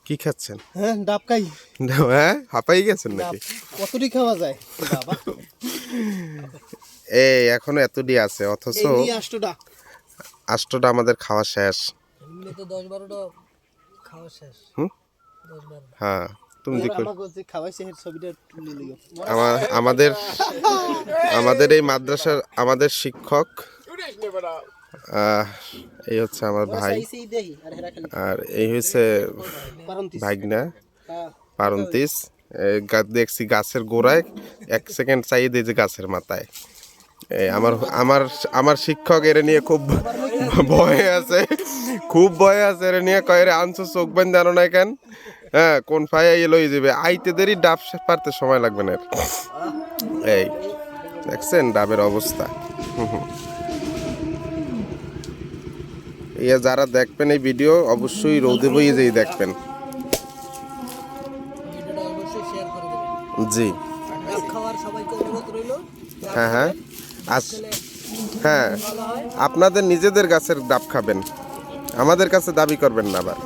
কি খাচ্ছেন? হ্যাঁ ডাব খাই। হ্যাঁ হাঁপাই গেছেন নাকি? কতটি খাওয়া যায় বাবা? এই এখনো এতটি আছে, অথচ এই নিয়ে আষ্টটা। আষ্টটা আমাদের খাওয়া শেষ। এমনি তো 10-12টা খাওয়া শেষ। হুম? 10-12। হ্যাঁ তুমি দেখো আমাকে যে খাওয়াইছে এর ছবিটা তুলে লিও। আমাদের আমাদের এই মাদ্রাসার আমাদের শিক্ষক এই হচ্ছে আমার ভাই, আর এই হচ্ছে ভাগনা পারন্তিস। দেখছি গাছের গোড়ায় 1 সেকেন্ড চাইয়ে দিয়ে যে গাছের মাথায়। আমার আমার আমার শিক্ষক এর নিয়ে খুব ভয়ে আছে, খুব ভয়ে আছে এর নিয়ে। কয়ে রে আনছো চোখ বান জানো না কেন? হ্যাঁ কোন ফায়া লই যাবে, আইতে দেরি ডাব পারতে সময় লাগবে না। এই দেখছেন ডাবের অবস্থা। ইয়া যারা দেখবেন এই ভিডিও অবশ্যই রোদে বইয়ে যেই দেখবেন। জি হ্যাঁ হ্যাঁ হ্যাঁ আপনাদের নিজেদের গাছের ডাব খাবেন, আমাদের কাছে দাবি করবেন না আবার।